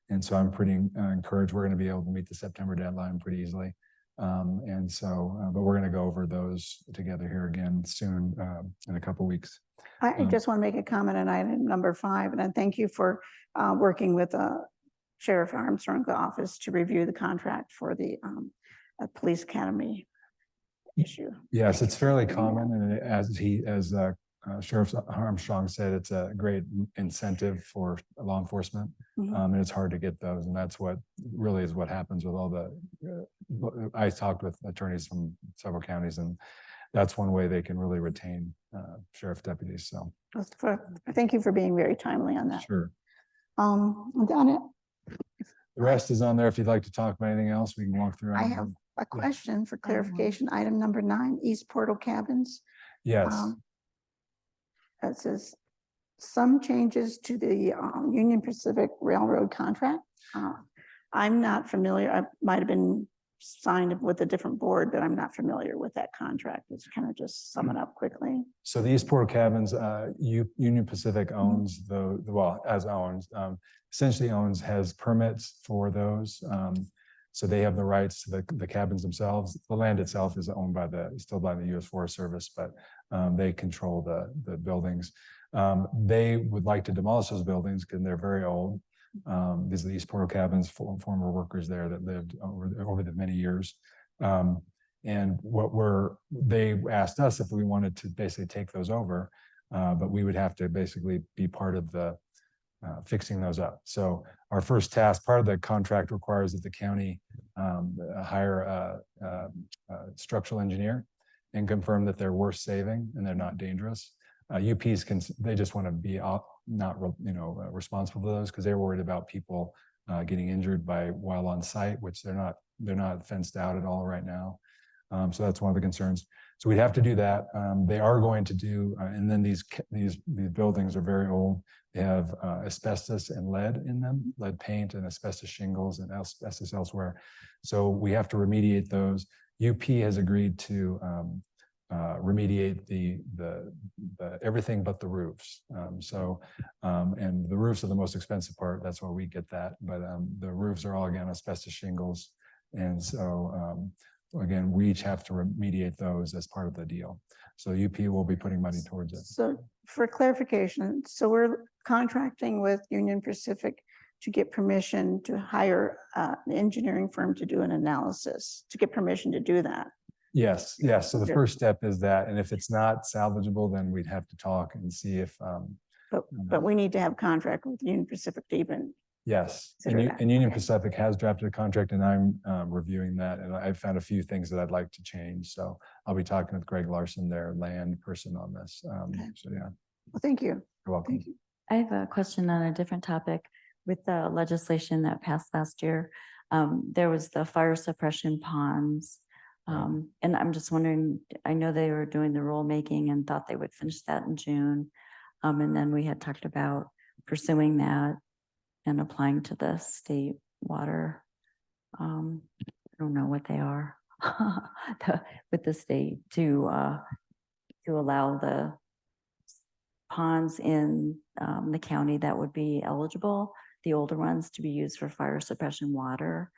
And so I'm pretty encouraged we're going to be able to meet the September deadline pretty easily. And so, but we're going to go over those together here again soon, in a couple weeks.
I just want to make a comment on item number 5, and I thank you for working with Sheriff Armstrong's office to review the contract for the police academy issue.
Yes, it's fairly common, and as Sheriff Armstrong said, it's a great incentive for law enforcement, and it's hard to get those, and that's what really is what happens with all the. I talked with attorneys from several counties, and that's one way they can really retain sheriff deputies. So,
Thank you for being very timely on that.
sure.
Done it.
The rest is on there. If you'd like to talk about anything else, we can walk through.
I have a question for clarification. Item number 9, East Portal Cabins.
Yes.
It says some changes to the Union Pacific Railroad contract. I'm not familiar. I might have been signed with a different board, but I'm not familiar with that contract. It's kind of just sum it up quickly.
So the East Portal Cabins, Union Pacific owns essentially owns, has permits for those. So they have the rights to the cabins themselves. The land itself is owned still by the U.S. Forest Service, but they control the buildings. They would like to demolish those buildings because they're very old. These are the East Portal Cabins, former workers there that lived over the many years. And they asked us if we wanted to basically take those over, but we would have to basically be part of the fixing those up. So our first task, part of the contract requires that the county hire a structural engineer and confirm that they're worth saving and they're not dangerous. UPs they just want to be not responsible for those because they're worried about people getting injured while on site, which they're not fenced out at all right now. So that's one of the concerns. So we'd have to do that. They are going to do, and then these buildings are very old. They have asbestos and lead in them, lead paint and asbestos shingles and asbestos elsewhere. So we have to remediate those. UP has agreed to remediate the everything but the roofs. And the roofs are the most expensive part. That's why we get that. But the roofs are all again asbestos shingles, and so again we each have to remediate those as part of the deal. So UP will be putting money towards it.
So for clarification, so we're contracting with Union Pacific to get permission to hire an engineering firm to do an analysis, to get permission to do that.
Yes. So the first step is that, and if it's not salvageable, then we'd have to talk and see if.
But we need to have contract with Union Pacific to even.
Yes,
consider that.
and Union
Okay.
Pacific has drafted a contract, and I'm reviewing that, and I've found a few things that I'd like to change. So I'll be talking with Greg Larson, their land person, on this.
Okay.
So yeah,
Well, thank you.
you're welcome.
Thank you.
I have a question on a different topic. With the legislation that passed last year, there was the fire suppression ponds. And I'm just wondering, I know they were doing the rulemaking and thought they would finish that in June. And then we had talked about pursuing that and applying to the state water. I don't know what they are with the state to allow the ponds in the county that would be eligible, the older ones, to be used for fire suppression water.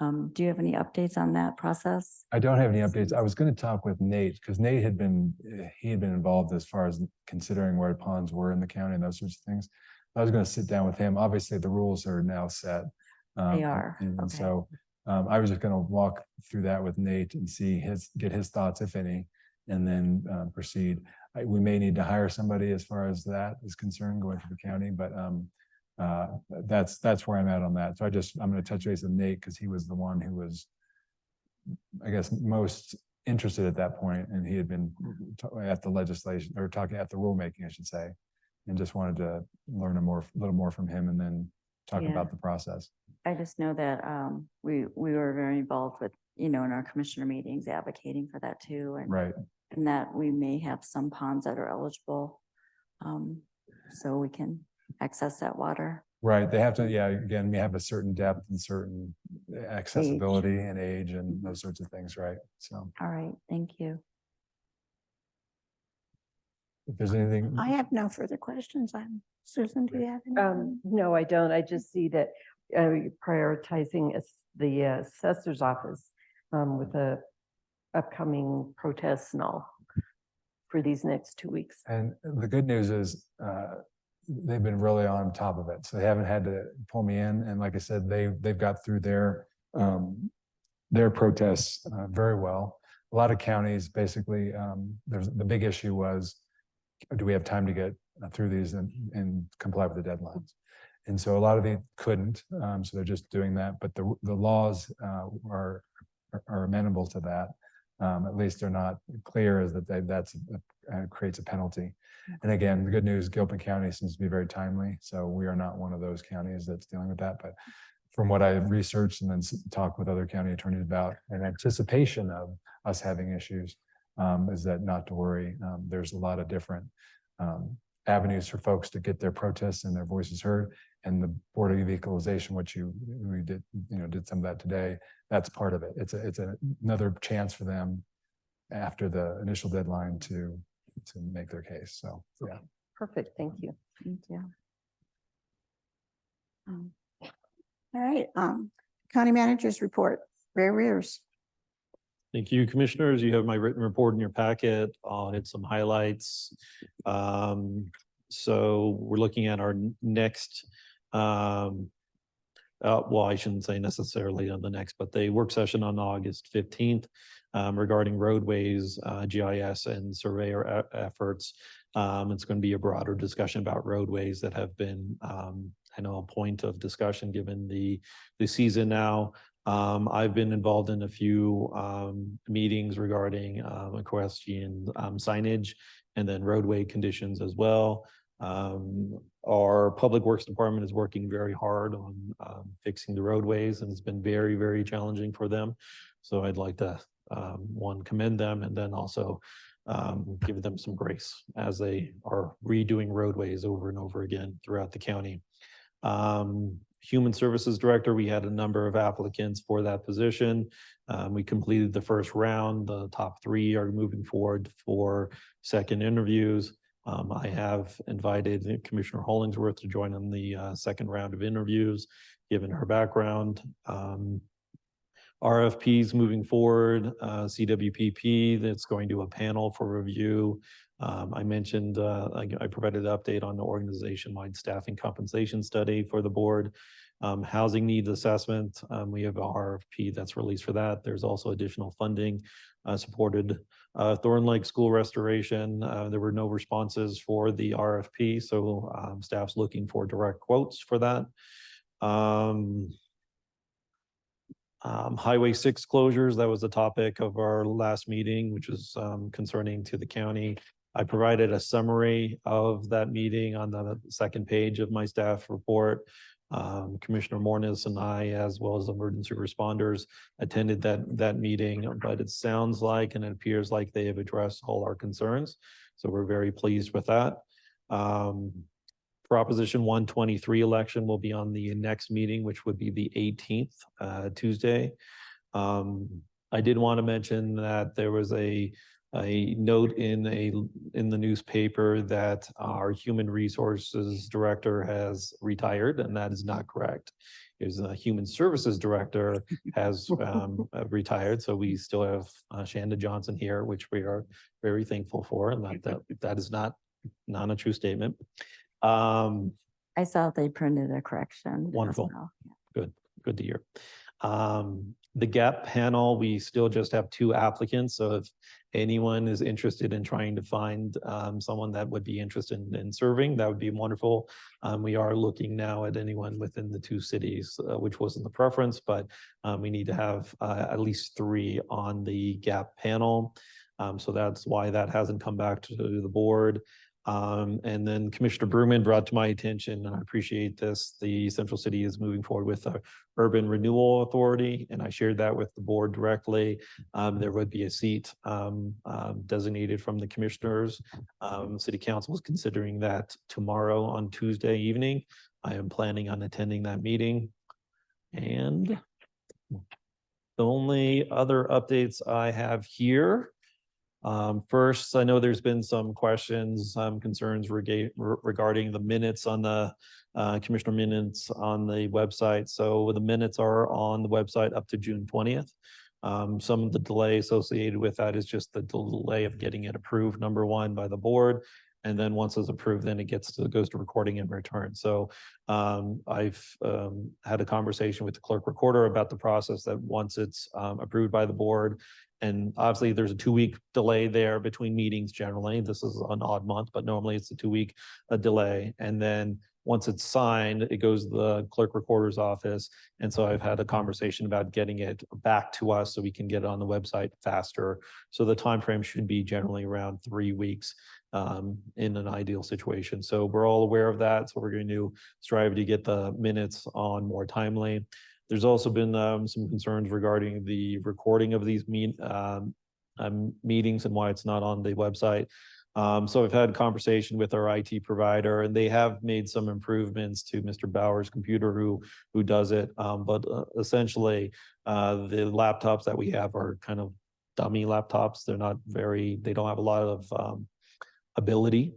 Do you have any updates on that process?
I don't have any updates. I was going to talk with Nate because Nate had been involved as far as considering where ponds were in the county and those sorts of things. I was going to sit down with him. Obviously, the rules are now set.
They are.
And
Okay.
so I was just going to walk through that with Nate and get his thoughts, if any, and then proceed. We may need to hire somebody as far as that is concerned going to the county, but that's where I'm at on that. So I'm going to touch base with Nate because he was the one who was, I guess, most interested at that point, and he had been at the legislation, or talking at the rulemaking, I should say, and just wanted to learn a little more from him and then talk
Yeah.
about the process.
I just know that we were very involved with, in our commissioner meetings advocating for that too.
Right.
And that we may have some ponds that are eligible. So we can access that water.
Right. They have to, yeah, again, we have a certain depth and certain accessibility and age and those sorts of things, right? So
All right, thank you.
if there's anything,
I have no further questions. Susan, do you have any?
No, I don't. I just see that you're prioritizing the assessor's office with the upcoming protests and all for these next 2 weeks.
and the good news is they've been really on top of it. So they haven't had to pull me in. And like I said, they've got through their protests very well. A lot of counties, basically, the big issue was, do we have time to get through these and comply with the deadlines? And so a lot of them couldn't, so they're just doing that. But the laws are amenable to that. At least they're not clear as that creates a penalty. And again, the good news, Gilpin County seems to be very timely. So we are not one of those counties that's dealing with that. But from what I researched and then talked with other county attorneys about, in anticipation of us having issues, is that not to worry. There's a lot of different avenues for folks to get their protests and their voices heard. And the Board of Equalization, which we did, did some of that today. That's part of it. It's another chance for them after the initial deadline to make their case. So yeah.
Perfect. Thank you.
Thank you.
All right, county managers report. Ray Rears.
Thank you, commissioners. You have my written report in your packet. I'll hit some highlights. So we're looking at our next, well, I shouldn't say necessarily on the next, but the work session on August 15th regarding roadways, GIS and surveyor efforts. It's going to be a broader discussion about roadways that have been, I know, a point of discussion given the season now. I've been involved in a few meetings regarding equestrian signage and then roadway conditions as well. Our public works department is working very hard on fixing the roadways, and it's been very, very challenging for them. So I'd like to commend them, and then also give them some grace as they are redoing roadways over and over again throughout the county. Human Services Director, we had a number of applicants for that position. We completed the first round. The top 3 are moving forward for second interviews. I have invited Commissioner Hollingsworth to join in the second round of interviews, given her background. RFPs moving forward, CWPP, that's going to a panel for review. I mentioned, I provided an update on the organization-wide staffing compensation study for the board. Housing needs assessment, we have a RFP that's released for that. There's also additional funding supported. Thorn Lake School restoration, there were no responses for the RFP, so staff's looking for direct quotes for that. Highway 6 closures, that was the topic of our last meeting, which was concerning to the county. I provided a summary of that meeting on the second page of my staff report. Commissioner Mornis and I, as well as emergency responders, attended that meeting, but it sounds like and it appears like they have addressed all our concerns. So we're very pleased with that. Proposition 123 election will be on the next meeting, which would be the 18th, Tuesday. I did want to mention that there was a note in the newspaper that our human resources director has retired, and that is not correct. Is a human services director has retired, so we still have Shanda Johnson here, which we are very thankful for, and that is not a true statement.
I saw they printed a correction.
Wonderful. Good to hear. The GAP panel, we still just have 2 applicants, so if anyone is interested in trying to find someone that would be interested in serving, that would be wonderful. We are looking now at anyone within the 2 cities, which wasn't the preference, but we need to have at least 3 on the GAP panel. So that's why that hasn't come back to the board. And then Commissioner Berman brought to my attention, and I appreciate this, the Central City is moving forward with a Urban Renewal Authority, and I shared that with the board directly. There would be a seat designated from the commissioners. City Council is considering that tomorrow on Tuesday evening. I am planning on attending that meeting. And the only other updates I have here. First, I know there's been some questions, concerns regarding the minutes on the commissioner minutes on the website. So the minutes are on the website up to June 20th. Some of the delay associated with that is just the delay of getting it approved, number one, by the board. And then once it's approved, then it goes to recording and return. So I've had a conversation with the clerk recorder about the process that once it's approved by the board, and obviously there's a 2-week delay there between meetings generally. This is an odd month, but normally it's a 2-week delay. And then once it's signed, it goes to the clerk recorder's office. And so I've had a conversation about getting it back to us so we can get it on the website faster. So the time frame should be generally around 3 weeks in an ideal situation. So we're all aware of that. So we're going to strive to get the minutes on more timely. There's also been some concerns regarding the recording of these meetings and why it's not on the website. So I've had a conversation with our IT provider, and they have made some improvements to Mr. Bauer's computer who does it. But essentially, the laptops that we have are kind of dummy laptops. They don't have a lot of ability.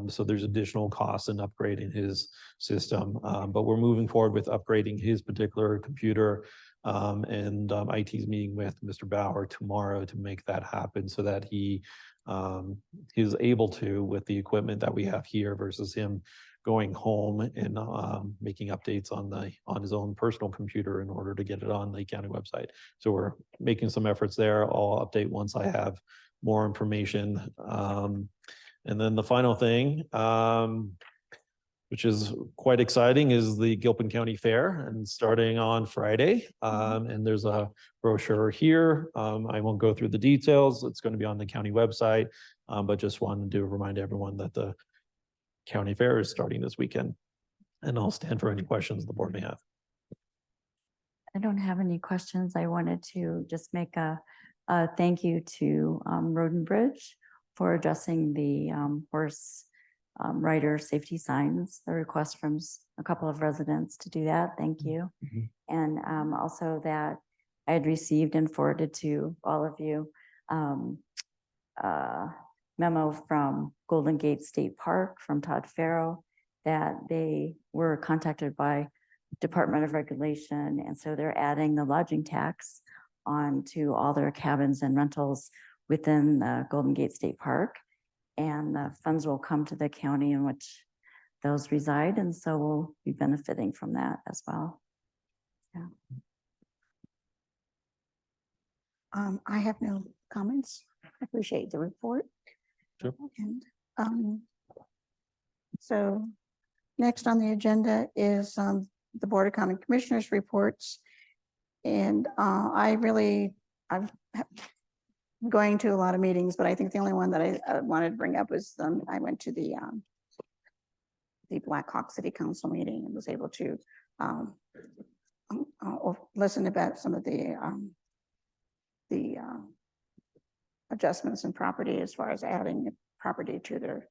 So there's additional costs in upgrading his system, but we're moving forward with upgrading his particular computer. And IT is meeting with Mr. Bauer tomorrow to make that happen so that he is able to, with the equipment that we have here versus him going home and making updates on his own personal computer in order to get it on the county website. So we're making some efforts there. I'll update once I have more information. And then the final thing, which is quite exciting, is the Gilpin County Fair, and starting on Friday. And there's a brochure here. I won't go through the details. It's going to be on the county website, but just wanted to remind everyone that the county fair is starting this weekend. And I'll stand for any questions the board may have.
I don't have any questions. I wanted to just make a thank you to Road and Bridge for addressing the horse rider safety signs, the request from a couple of residents to do that. Thank you. And also that I had received and forwarded to all of you memo from Golden Gate State Park from Todd Farrow that they were contacted by Department of Regulation. And so they're adding the lodging tax onto all their cabins and rentals within the Golden Gate State Park. And the funds will come to the county in which those reside. And so we'll be benefiting from that as well. Yeah.
I have no comments. I appreciate the report.
Sure.
And so next on the agenda is the Board of County Commissioners reports. And I'm going to a lot of meetings, but I think the only one that I wanted to bring up was I went to the Black Hawk City Council meeting and was able to listen about some of the adjustments in property as far as adding property to the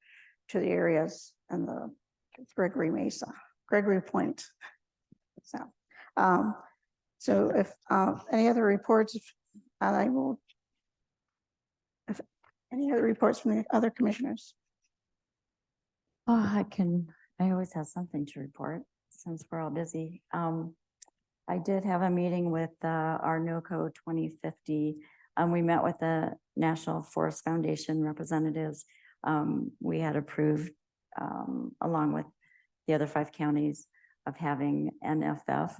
areas and the Gregory Point. So if any other reports, if any other reports from the other commissioners?
Oh, I always have something to report since we're all busy. I did have a meeting with our NOCO 2050. We met with the National Forest Foundation representatives. We had approved, along with the other 5 counties, of having NFF,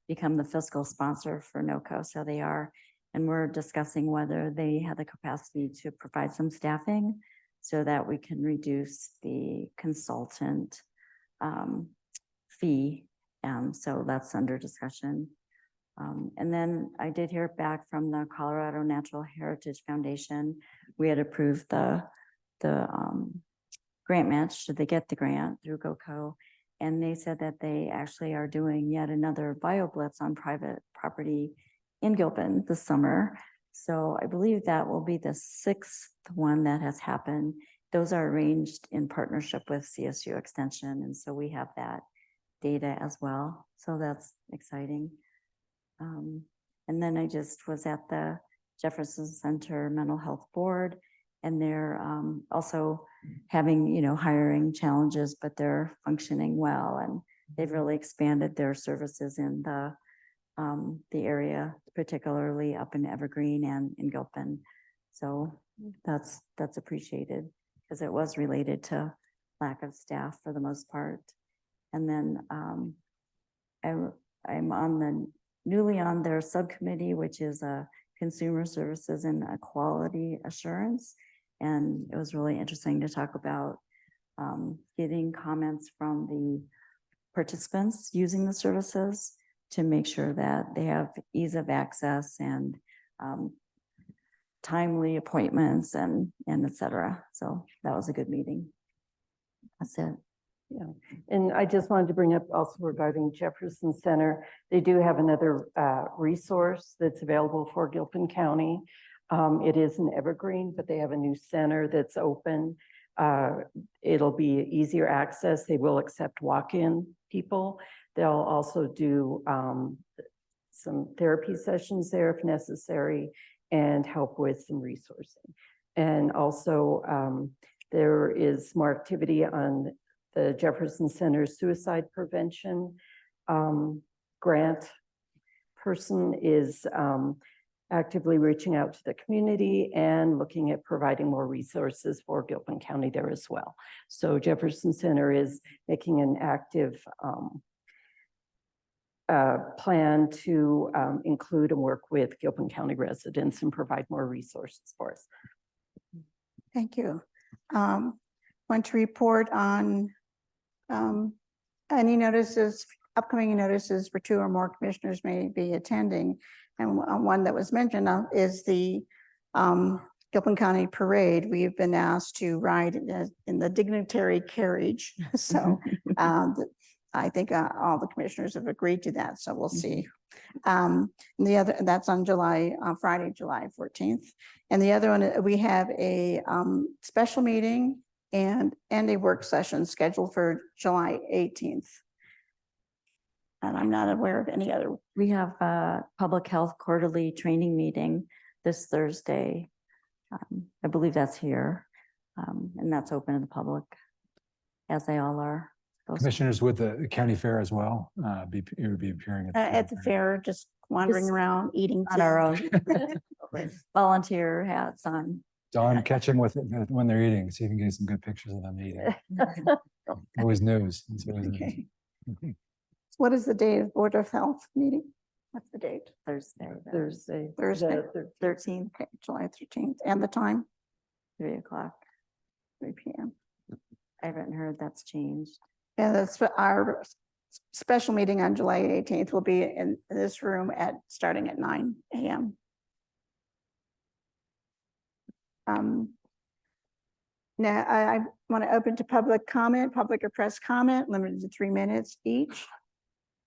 become the fiscal sponsor for NOCO, so they are. And we're discussing whether they have the capacity to provide some staffing so that we can reduce the consultant fee. So that's under discussion. And then I did hear back from the Colorado Natural Heritage Foundation. We had approved the grant match, should they get the grant through GoCo. And they said that they actually are doing yet another BioBlitz on private property in Gilpin this summer. So I believe that will be the 6th one that has happened. Those are arranged in partnership with CSU Extension. And so we have that data as well. So that's exciting. And then I just was at the Jefferson Center Mental Health Board, and they're also having, hiring challenges, but they're functioning well, and they've really expanded their services in the area, particularly up in Evergreen and in Gilpin. So that's appreciated because it was related to lack of staff for the most part. And then I'm newly on their subcommittee, which is Consumer Services and Quality Assurance. And it was really interesting to talk about getting comments from the participants using the services to make sure that they have ease of access and timely appointments and et cetera. So that was a good meeting. That's it.
Yeah, and I just wanted to bring up also regarding Jefferson Center, they do have another resource that's available for Gilpin County. It is in Evergreen, but they have a new center that's open. It'll be easier access. They will accept walk-in people. They'll also do some therapy sessions there if necessary and help with some resourcing. And also there is more activity on the Jefferson Center Suicide Prevention grant person is actively reaching out to the community and looking at providing more resources for Gilpin County there as well. So Jefferson Center is making an active plan to include and work with Gilpin County residents and provide more resources for us.
Thank you. Want to report on any notices, upcoming notices for 2 or more commissioners may be attending. And one that was mentioned is the Gilpin County Parade. We've been asked to ride in the dignitary carriage. So I think all the commissioners have agreed to that. So we'll see. And the other, that's on Friday, July 14th. And the other one, we have a special meeting and a work session scheduled for July 18th. And I'm not aware of any other.
We have a public health quarterly training meeting this Thursday. I believe that's here, and that's open to the public, as they all are.
Commissioners with the county fair as well, you would be appearing
At the fair, just wandering
Just
around, eating.
on our own volunteer hats on.
Dawn, catch them when they're eating, so you can get some good pictures of them eating. Always news. It's always news.
Okay. What is the date of Board of Health meeting? What's the date?
Thursday.
Thursday.
Thursday.
13th,
Okay, July 13th. And the time?
3 o'clock.
3 p.m.
I haven't heard that's changed.
And that's our special meeting on July 18th will be in this room starting at 9 a.m. Now I want to open to public comment, public or press comment, limited to 3 minutes each.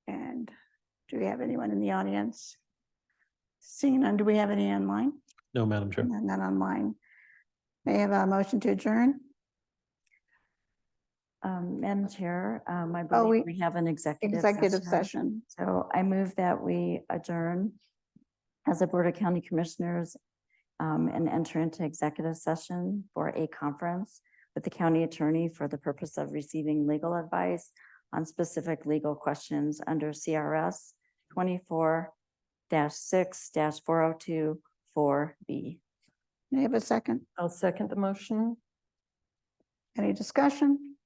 And do we have anyone in the audience? Seeing none, do we have any online?
No, Madam Chair.
None online. May I have a motion to adjourn?
Madam Chair, I
Oh,
believe we have an executive
session.
So I move that we adjourn as a Board of County Commissioners and enter into executive session for a conference with the county attorney for the purpose of receiving legal advice on specific legal questions under CRS 24-6-4024B.
May I have a second?
I'll second the motion.
Any discussion?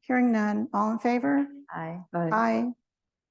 Hearing none, all in favor?
Aye.
Aye.